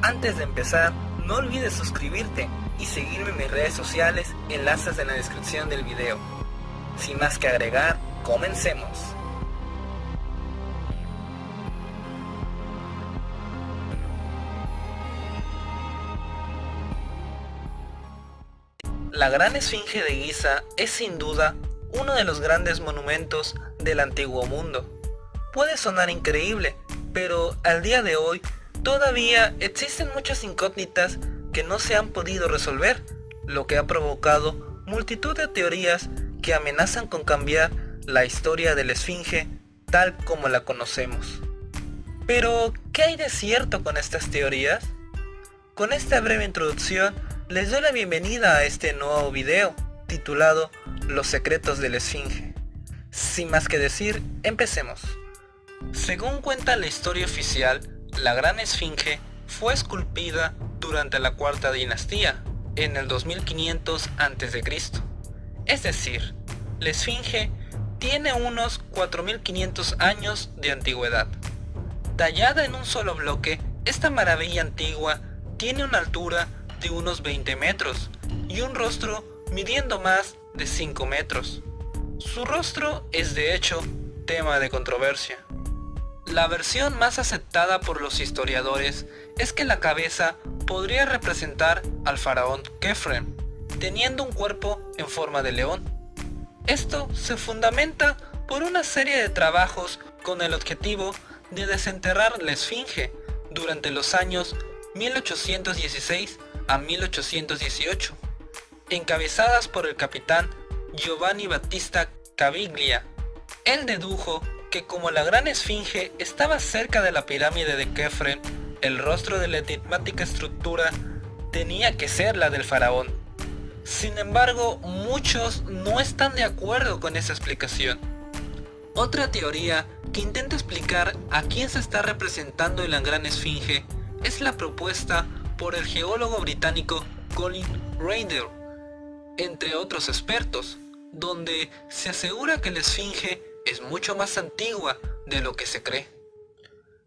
Antes de empezar, no olvides suscribirte y seguirme en mis redes sociales, enlaces en la descripción del video. Sin más que agregar, comencemos. La Gran Esfinge de Giza es sin duda uno de los grandes monumentos del antiguo mundo. Puede sonar increíble, pero al día de hoy todavía existen muchas incógnitas que no se han podido resolver, lo que ha provocado multitud de teorías que amenazan con cambiar la historia de la Esfinge tal como la conocemos. Pero, ¿qué hay de cierto con estas teorías? Con esta breve introducción, les doy la bienvenida a este nuevo video, titulado Los secretos de la Esfinge. Sin más que decir, empecemos. Según cuenta la historia oficial, la Gran Esfinge fue esculpida durante la Cuarta Dinastía, en el 2500 a.C. Es decir, la Esfinge tiene unos 4500 años de antigüedad. Tallada en un solo bloque, esta maravilla antigua tiene una altura de unos 20 metros y un rostro midiendo más de 5 metros. Su rostro es de hecho tema de controversia. La versión más aceptada por los historiadores es que la cabeza podría representar al faraón Kefren, teniendo un cuerpo en forma de león. Esto se fundamenta por una serie de trabajos con el objetivo de desenterrar la Esfinge durante los años 1816 a 1818, encabezadas por el capitán Giovanni Battista Caviglia. Él dedujo que como la Gran Esfinge estaba cerca de la pirámide de Kefren, el rostro de la enigmática estructura tenía que ser la del faraón. Sin embargo, muchos no están de acuerdo con esa explicación. Otra teoría que intenta explicar a quién se está representando en la Gran Esfinge es la propuesta por el geólogo británico Colin Rayder, entre otros expertos, donde se asegura que la Esfinge es mucho más antigua de lo que se cree.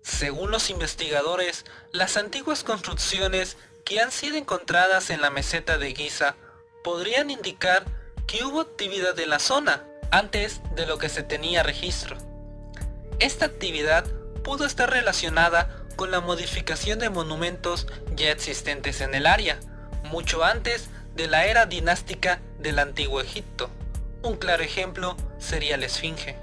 Según los investigadores, las antiguas construcciones que han sido encontradas en la meseta de Giza podrían indicar que hubo actividad en la zona antes de lo que se tenía registro. Esta actividad pudo estar relacionada con la modificación de monumentos ya existentes en el área, mucho antes de la era dinástica del Antiguo Egipto. Un claro ejemplo sería la Esfinge.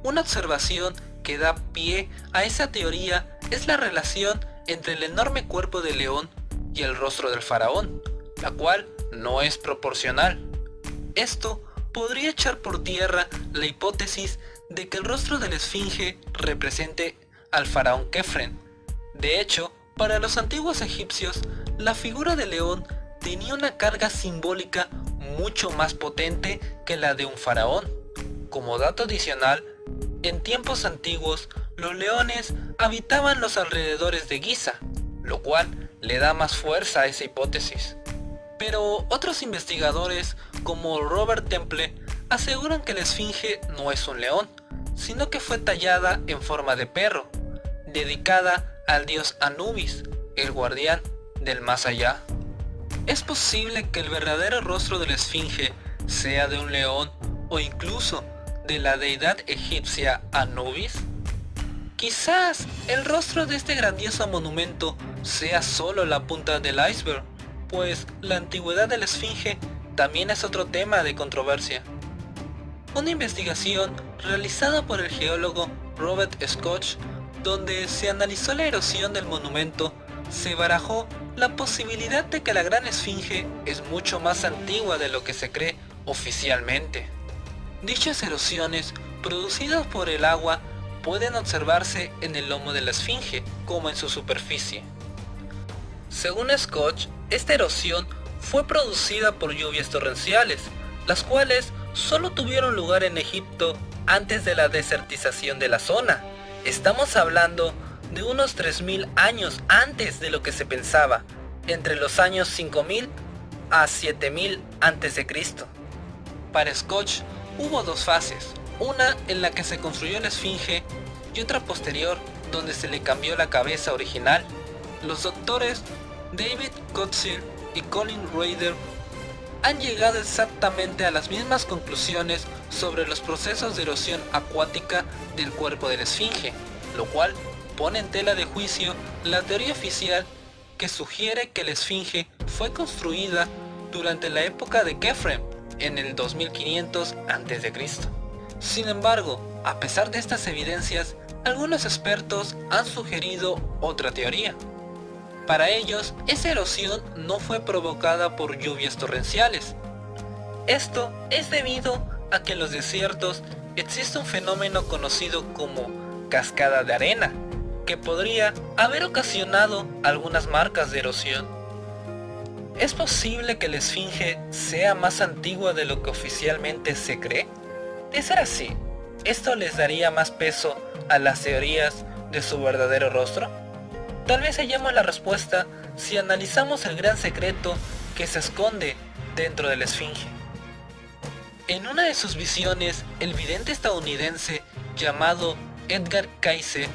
Una observación que da pie a esa teoría es la relación entre el enorme cuerpo del león y el rostro del faraón, la cual no es proporcional. Esto podría echar por tierra la hipótesis de que el rostro de la Esfinge represente al faraón Kefren. De hecho, para los antiguos egipcios, la figura del león tenía una carga simbólica mucho más potente que la de un faraón. Como dato adicional, en tiempos antiguos, los leones habitaban los alrededores de Giza, lo cual le da más fuerza a esa hipótesis. Pero otros investigadores, como Robert Temple, aseguran que la Esfinge no es un león, sino que fue tallada en forma de perro, dedicada al dios Anubis, el guardián del más allá. ¿Es posible que el verdadero rostro de la Esfinge sea de un león o incluso de la deidad egipcia Anubis? Quizás el rostro de este grandioso monumento sea solo la punta del iceberg, pues la antigüedad de la Esfinge también es otro tema de controversia. Una investigación realizada por el geólogo Robert Scotch, donde se analizó la erosión del monumento, se barajó la posibilidad de que la Gran Esfinge es mucho más antigua de lo que se cree oficialmente. Dichas erosiones, producidas por el agua, pueden observarse en el lomo de la Esfinge, como en su superficie. Según Scotch, esta erosión fue producida por lluvias torrenciales, las cuales solo tuvieron lugar en Egipto antes de la desertización de la zona. Estamos hablando de unos 3000 años antes de lo que se pensaba, entre los años 5000 a 7000 a.C. Para Scotch hubo dos fases, una en la que se construyó la Esfinge y otra posterior donde se le cambió la cabeza original. Los doctores David Coetzee y Colin Ryder han llegado exactamente a las mismas conclusiones sobre los procesos de erosión acuática del cuerpo de la esfinge, lo cual pone en tela de juicio la teoría oficial que sugiere que la esfinge fue construida durante la época de Kefren, en el 2500 a.C. Sin embargo, a pesar de estas evidencias, algunos expertos han sugerido otra teoría. Para ellos, esa erosión no fue provocada por lluvias torrenciales. Esto es debido a que en los desiertos existe un fenómeno conocido como cascada de arena, que podría haber ocasionado algunas marcas de erosión. ¿Es posible que la esfinge sea más antigua de lo que oficialmente se cree? De ser así, ¿esto les daría más peso a las teorías de su verdadero rostro? Tal vez hallamos la respuesta si analizamos el gran secreto que se esconde dentro de la esfinge. En una de sus visiones, el vidente estadounidense llamado Edgar Cayce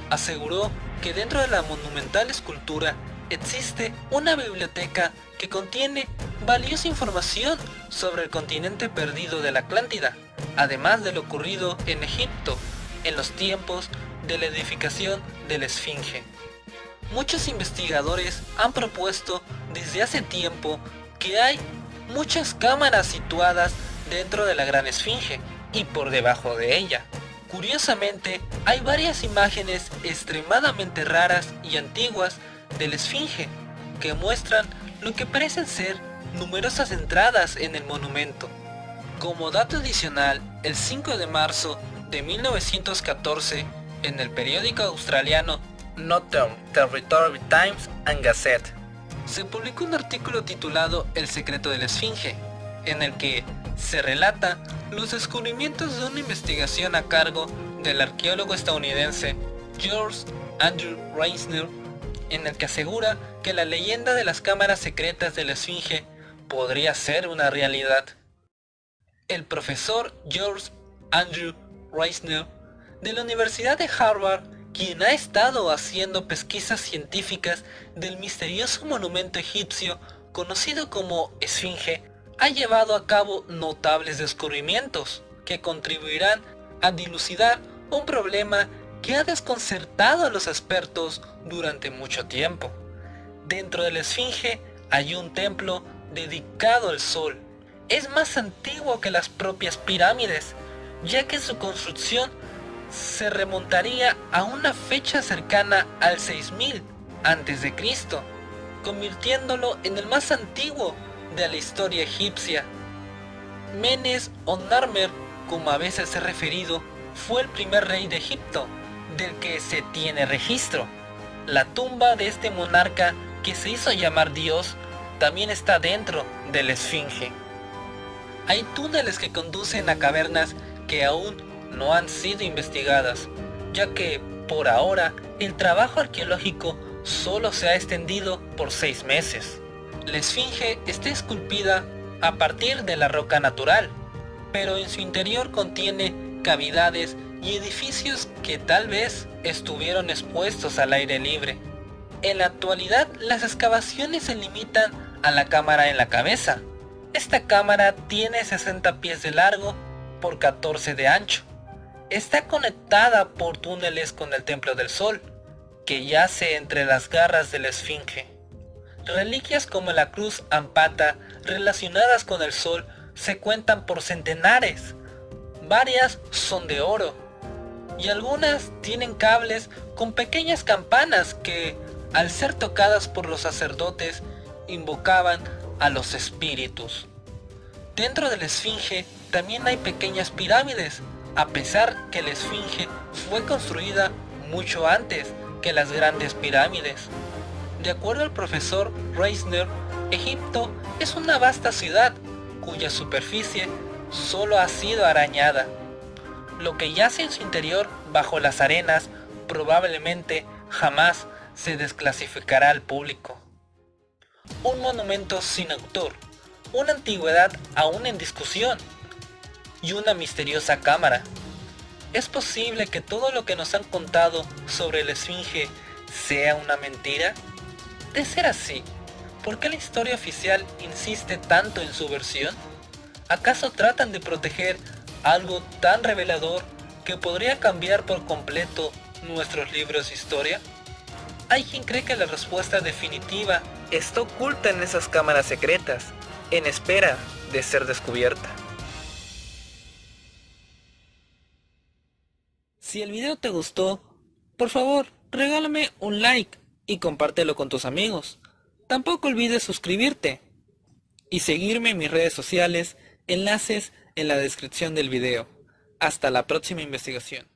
aseguró que dentro de la monumental escultura existe una biblioteca que contiene valiosa información sobre el continente perdido de la Atlántida, además de lo ocurrido en Egipto en los tiempos de la edificación de la esfinge. Muchos investigadores han propuesto desde hace tiempo que hay muchas cámaras situadas dentro de la gran esfinge y por debajo de ella. Curiosamente, hay varias imágenes extremadamente raras y antiguas de la esfinge que muestran lo que parecen ser numerosas entradas en el monumento. Como dato adicional, el 5 de marzo de 1914, en el periódico australiano Northern Territory Times and Gazette, se publicó un artículo titulado El secreto de la esfinge, en el que se relata los descubrimientos de una investigación a cargo del arqueólogo estadounidense George Andrew Reisner, en el que asegura que la leyenda de las cámaras secretas de la esfinge podría ser una realidad. El profesor George Andrew Reisner de la Universidad de Harvard, quien ha estado haciendo pesquisas científicas del misterioso monumento egipcio conocido como esfinge, ha llevado a cabo notables descubrimientos que contribuirán a dilucidar un problema que ha desconcertado a los expertos durante mucho tiempo. Dentro de la esfinge hay un templo dedicado al sol. Es más antiguo que las propias pirámides, ya que su construcción se remontaría a una fecha cercana al 6000 a.C., convirtiéndolo en el más antiguo de la historia egipcia. Menes o Narmer, como a veces se ha referido, fue el primer rey de Egipto del que se tiene registro. La tumba de este monarca, que se hizo llamar Dios, también está dentro de la esfinge. Hay túneles que conducen a cavernas que aún no han sido investigadas, ya que por ahora el trabajo arqueológico solo se ha extendido por 6 meses. La esfinge está esculpida a partir de la roca natural, pero en su interior contiene cavidades y edificios que tal vez estuvieron expuestos al aire libre. En la actualidad, las excavaciones se limitan a la cámara en la cabeza. Esta cámara tiene 60 pies de largo por 14 de ancho. Está conectada por túneles con el Templo del Sol, que yace entre las garras de la esfinge. Reliquias como la cruz Ampata relacionadas con el sol se cuentan por centenares. Varias son de oro y algunas tienen cables con pequeñas campanas que, al ser tocadas por los sacerdotes, invocaban a los espíritus. Dentro de la esfinge también hay pequeñas pirámides, a pesar que la esfinge fue construida mucho antes que las grandes pirámides. De acuerdo al profesor Reisner, Egipto es una vasta ciudad cuya superficie solo ha sido arañada. Lo que yace en su interior bajo las arenas probablemente jamás se desclasificará al público. Un monumento sin autor, una antigüedad aún en discusión y una misteriosa cámara. Es posible que todo lo que nos han contado sobre la esfinge sea una mentira? De ser así, ¿por qué la historia oficial insiste tanto en su versión? ¿Acaso tratan de proteger algo tan revelador que podría cambiar por completo nuestros libros de historia? Hay quien cree que la respuesta definitiva está oculta en esas cámaras secretas, en espera de ser descubierta. Si el video te gustó, por favor, regálame un like y compártelo con tus amigos. Tampoco olvides suscribirte y seguirme en mis redes sociales, enlaces en la descripción del video. Hasta la próxima investigación.